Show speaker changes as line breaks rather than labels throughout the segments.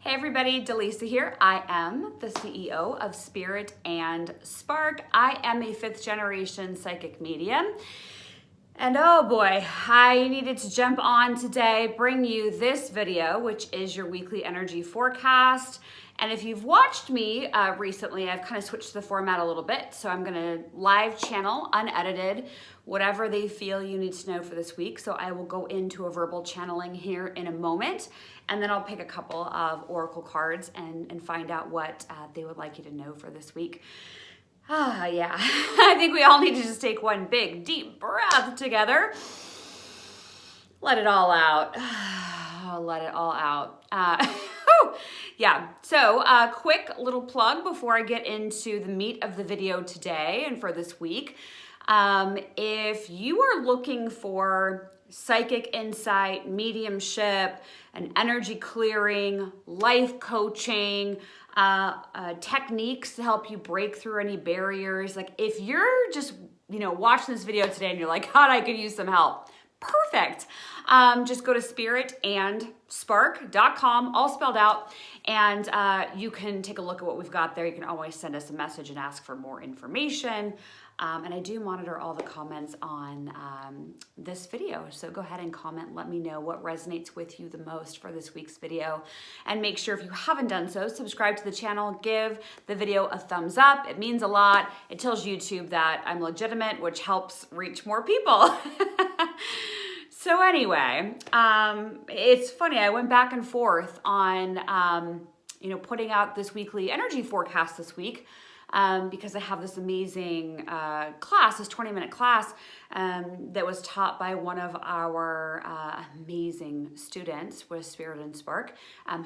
Hey everybody, Dallisa here. I am the CEO of Spirit and Spark. I am a 5th generation psychic medium. And oh boy, I needed to jump on today, bring you this video, which is your weekly energy forecast. And if you've watched me recently, I've kind of switched the format a little bit. So I'm gonna live channel, unedited, whatever they feel you need to know for this week. So I will go into a verbal channeling here in a moment, and then I'll pick a couple of oracle cards and find out what they would like you to know for this week. Yeah, I think we all need to just take one big, deep breath together. Let it all out. Let it all out. Yeah, so quick little plug before I get into the meat of the video today and for this week. If you are looking for psychic insight, mediumship, and energy clearing, life coaching, techniques to help you break through any barriers. Like if you're just, watching this video today and you're like, God, I could use some help. Perfect. Just go to spiritandspark.com, all spelled out, and you can take a look at what we've got there. You can always send us a message and ask for more information. And I do monitor all the comments on this video. So go ahead and comment. Let me know what resonates with you the most for this week's video. And make sure if you haven't done so, subscribe to the channel, give the video a thumbs up. It means a lot. It tells YouTube that I'm legitimate, which helps reach more people. So anyway, it's funny. I went back and forth on, putting out this weekly energy forecast this week. Because I have this amazing class, this 20-minute class that was taught by one of our amazing students with Spirit and Spark,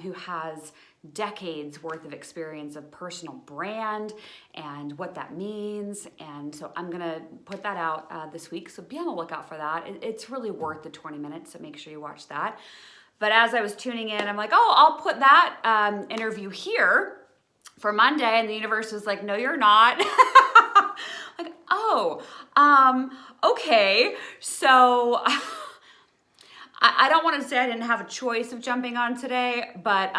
who has decades worth of experience of personal brand and what that means. And so I'm going to put that out this week. So be on the lookout for that. It's really worth the 20 minutes, so make sure you watch that. But as I was tuning in, I'm like, oh, I'll put that interview here for Monday, and the universe was like, no, you're not. Like, oh, okay. So I don't want to say I didn't have a choice of jumping on today, but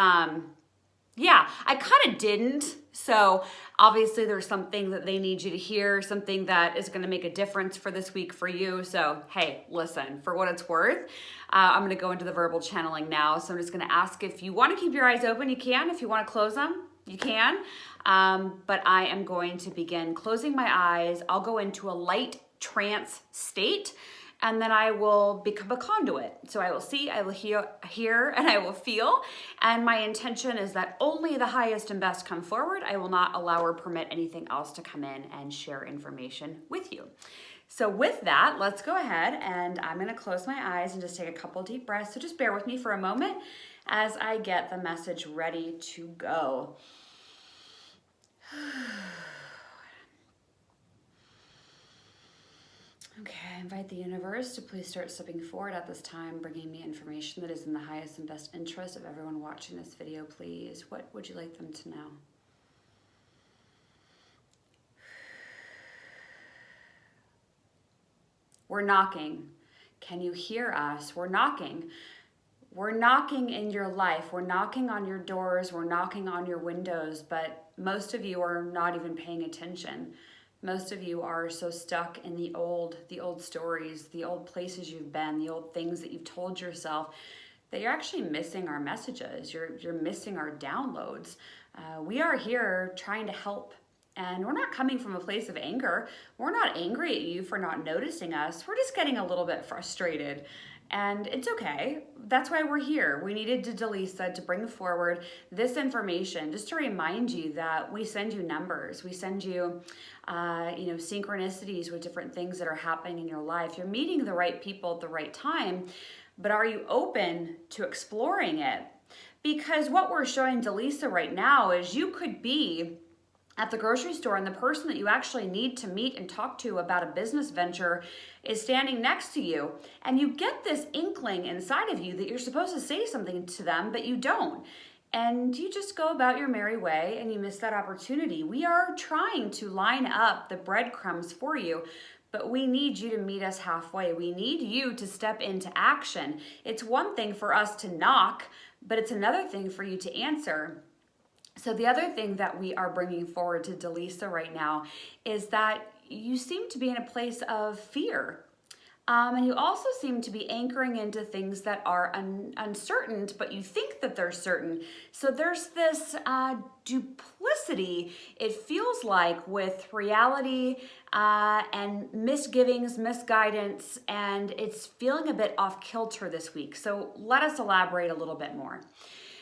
yeah, I kind of didn't. So obviously there's something that they need you to hear, something that is going to make a difference for this week for you. So, hey, listen, for what it's worth, I'm going to go into the verbal channeling now. So I'm just going to ask if you want to keep your eyes open, you can. If you want to close them, you can, but I am going to begin closing my eyes. I'll go into a light trance state, and then I will become a conduit. So I will see, I will hear, and I will feel. And my intention is that only the highest and best come forward. I will not allow or permit anything else to come in and share information with you. So with that, let's go ahead, and I'm going to close my eyes and just take a couple deep breaths. So just bear with me for a moment as I get the message ready to go. Okay, I invite the universe to please start stepping forward at this time, bringing me information that is in the highest and best interest of everyone watching this video, please. What would you like them to know? We're knocking. Can you hear us? We're knocking. We're knocking in your life. We're knocking on your doors. We're knocking on your windows, but most of you are not even paying attention. Most of you are so stuck in the old stories, the old places you've been, the old things that you've told yourself, that you're actually missing our messages. You're missing our downloads. We are here trying to help. And we're not coming from a place of anger. We're not angry at you for not noticing us. We're just getting a little bit frustrated. And it's okay. That's why we're here. We needed Dallisa to bring forward this information just to remind you that we send you numbers. We send you, synchronicities with different things that are happening in your life. You're meeting the right people at the right time, but are you open to exploring it? Because what we're showing Dallisa right now is you could be at the grocery store and the person that you actually need to meet and talk to about a business venture is standing next to you, and you get this inkling inside of you that you're supposed to say something to them, but you don't. And you just go about your merry way and you miss that opportunity. We are trying to line up the breadcrumbs for you, but we need you to meet us halfway. We need you to step into action. It's one thing for us to knock, but it's another thing for you to answer. So the other thing that we are bringing forward to Dallisa right now is that you seem to be in a place of fear. And you also seem to be anchoring into things that are uncertain, but you think that they're certain. So there's this duplicity, it feels like, with reality and misgivings, misguidance, and it's feeling a bit off kilter this week. So let us elaborate a little bit more.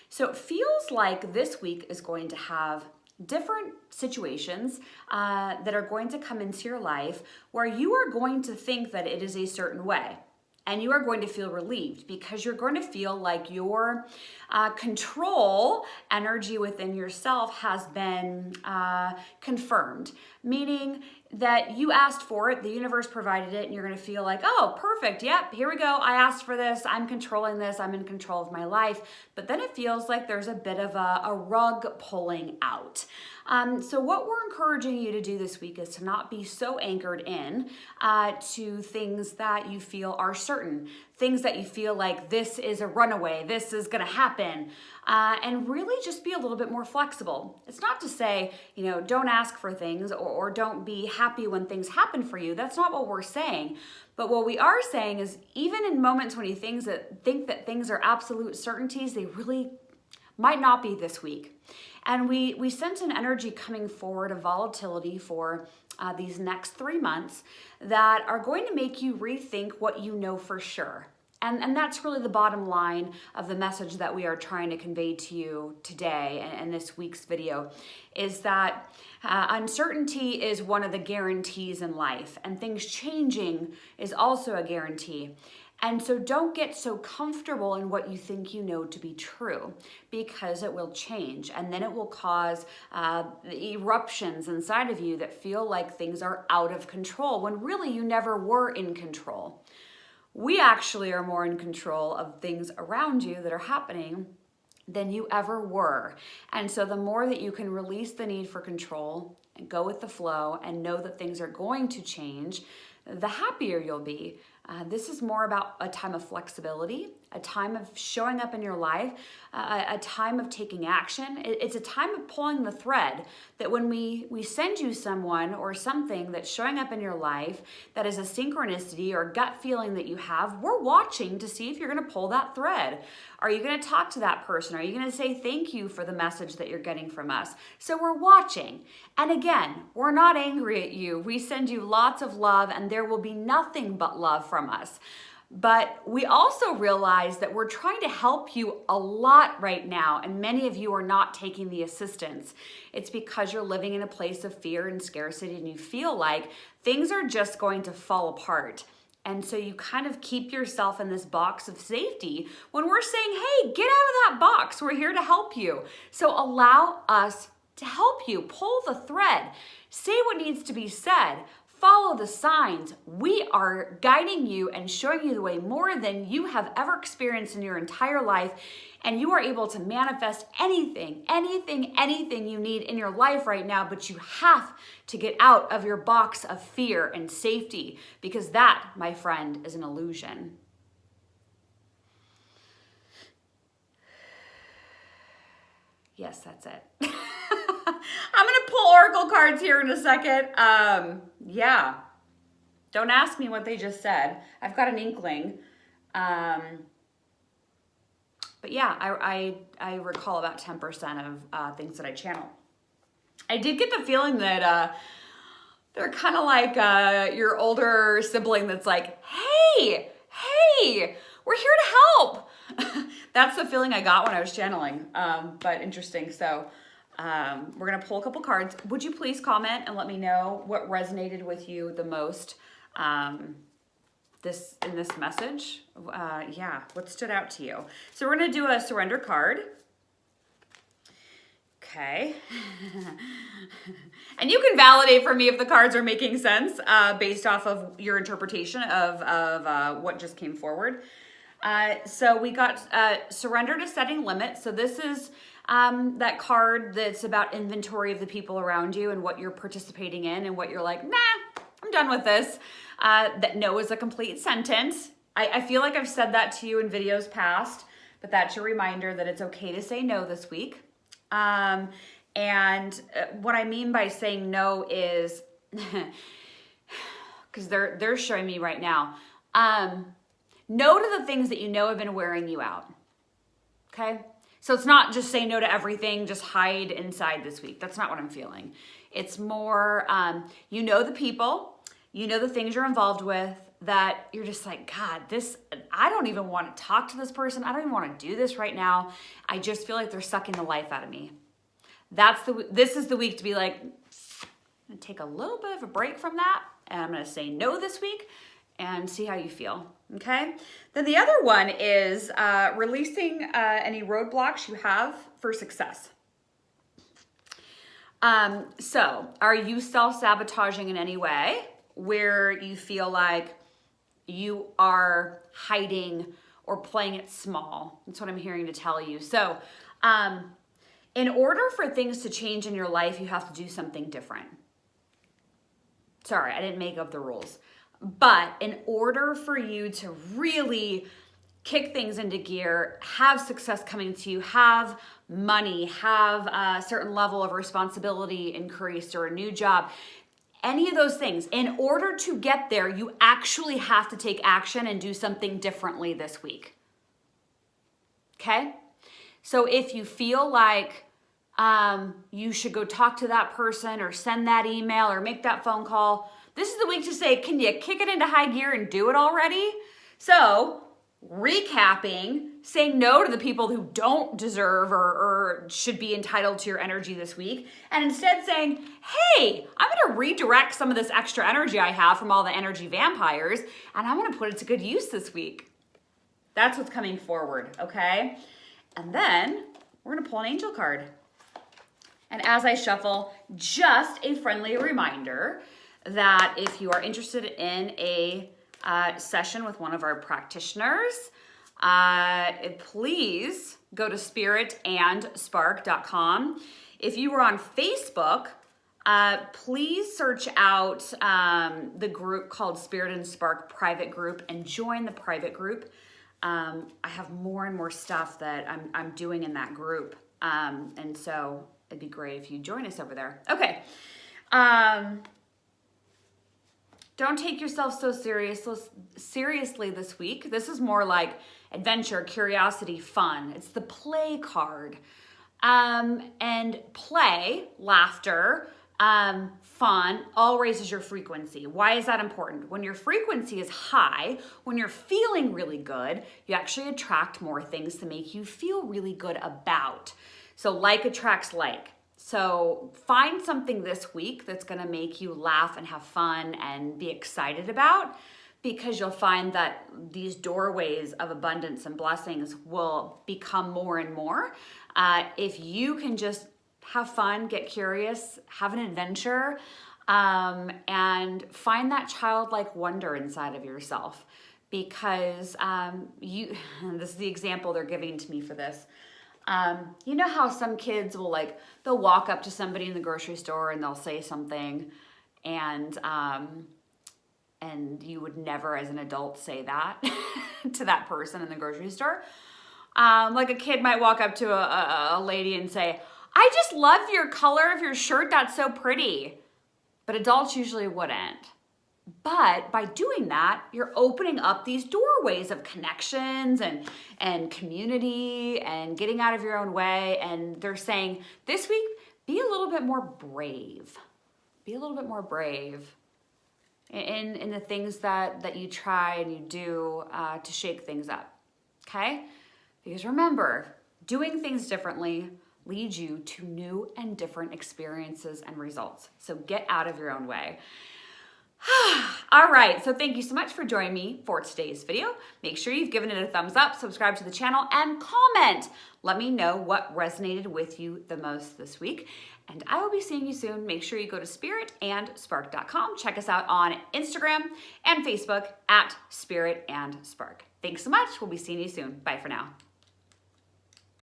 So it feels like this week is going to have different situations that are going to come into your life where you are going to think that it is a certain way. And you are going to feel relieved because you're going to feel like your control energy within yourself has been confirmed, meaning that you asked for it, the universe provided it, and you're going to feel like, oh, perfect, yep, here we go, I asked for this, I'm controlling this, I'm in control of my life. But then it feels like there's a bit of a rug pulling out. So what we're encouraging you to do this week is to not be so anchored in to things that you feel are certain, things that you feel like this is a runaway, this is going to happen, and really just be a little bit more flexible. It's not to say, don't ask for things or don't be happy when things happen for you. That's not what we're saying. But what we are saying is even in moments when you think that things are absolute certainties, they really might not be this week. And we sense an energy coming forward of volatility for these next 3 months that are going to make you rethink what you know for sure. And that's really the bottom line of the message that we are trying to convey to you today and this week's video, is that uncertainty is one of the guarantees in life, and things changing is also a guarantee. And so don't get so comfortable in what you think you know to be true, because it will change, and then it will cause eruptions inside of you that feel like things are out of control when really you never were in control. We actually are more in control of things around you that are happening than you ever were. And so the more that you can release the need for control and go with the flow and know that things are going to change, the happier you'll be. This is more about a time of flexibility, a time of showing up in your life, a time of taking action. It's a time of pulling the thread, that when we send you someone or something that's showing up in your life that is a synchronicity or gut feeling that you have, we're watching to see if you're going to pull that thread. Are you going to talk to that person? Are you going to say thank you for the message that you're getting from us? So we're watching. And again, we're not angry at you. We send you lots of love, and there will be nothing but love from us. But we also realize that we're trying to help you a lot right now, and many of you are not taking the assistance. It's because you're living in a place of fear and scarcity, and you feel like things are just going to fall apart. And so you kind of keep yourself in this box of safety when we're saying, hey, get out of that box. We're here to help you. So allow us to help you. Pull the thread. Say what needs to be said. Follow the signs. We are guiding you and showing you the way more than you have ever experienced in your entire life. And you are able to manifest anything you need in your life right now, but you have to get out of your box of fear and safety, because that, my friend, is an illusion. Yes, that's it. I'm going to pull oracle cards here in a second. Yeah. Don't ask me what they just said. I've got an inkling. But yeah, I recall about 10% of things that I channel. I did get the feeling that they're kind of like your older sibling that's like, hey, we're here to help. That's the feeling I got when I was channeling, but interesting. So we're going to pull a couple cards. Would you please comment and let me know what resonated with you the most in this message? Yeah, what stood out to you? So we're going to do a surrender card. Okay. And you can validate for me if the cards are making sense based off of your interpretation of what just came forward. So we got surrender to setting limits. So this is that card that's about inventory of the people around you and what you're participating in and what you're like, nah, I'm done with this. That no is a complete sentence. I feel like I've said that to you in videos past, but that's your reminder that it's okay to say no this week. And what I mean by saying no is, because they're showing me right now, no to the things that you know have been wearing you out. Okay? So it's not just say no to everything, just hide inside this week. That's not what I'm feeling. It's more, you know the people, you know the things you're involved with, that you're just like, God, I don't even want to talk to this person. I don't even want to do this right now. I just feel like they're sucking the life out of me. This is the week to be like, I'm gonna take a little bit of a break from that, and I'm gonna say no this week and see how you feel, okay? Then the other one is releasing any roadblocks you have for success. So are you self-sabotaging in any way where you feel like you are hiding or playing it small? That's what I'm hearing to tell you. So in order for things to change in your life, you have to do something different. Sorry, I didn't make up the rules. But in order for you to really kick things into gear, have success coming to you, have money, have a certain level of responsibility increased or a new job, any of those things, in order to get there, you actually have to take action and do something differently this week. Okay? So if you feel like you should go talk to that person or send that email or make that phone call, this is the week to say, can you kick it into high gear and do it already? So recapping, saying no to the people who don't deserve or should be entitled to your energy this week, and instead saying, hey, I'm gonna redirect some of this extra energy I have from all the energy vampires, and I'm gonna put it to good use this week. That's what's coming forward, okay? And then we're gonna pull an angel card. And as I shuffle, just a friendly reminder that if you are interested in a session with one of our practitioners, please go to spiritandspark.com. If you are on Facebook, please search out the group called Spirit and Spark Private Group and join the private group. I have more and more stuff that I'm doing in that group. And so it'd be great if you join us over there. Okay. Don't take yourself so seriously this week. This is more like adventure, curiosity, fun. It's the play card. And play, laughter, fun, all raises your frequency. Why is that important? When your frequency is high, when you're feeling really good, you actually attract more things to make you feel really good about. So like attracts like. So find something this week that's gonna make you laugh and have fun and be excited about, because you'll find that these doorways of abundance and blessings will become more and more. If you can just have fun, get curious, have an adventure, and find that childlike wonder inside of yourself. Because this is the example they're giving to me for this. You know how some kids will they'll walk up to somebody in the grocery store and they'll say something, and you would never as an adult say that to that person in the grocery store. Like a kid might walk up to a lady and say, I just love your color of your shirt, that's so pretty. But adults usually wouldn't. But by doing that, you're opening up these doorways of connections and community and getting out of your own way. And they're saying, this week, be a little bit more brave. Be a little bit more brave in the things that you try and you do to shake things up, okay? Because remember, doing things differently leads you to new and different experiences and results. So get out of your own way. All right, so thank you so much for joining me for today's video. Make sure you've given it a thumbs up, subscribe to the channel, and comment. Let me know what resonated with you the most this week. And I will be seeing you soon. Make sure you go to spiritandspark.com. Check us out on Instagram and Facebook at Spirit and Spark. Thanks so much. We'll be seeing you soon. Bye for now.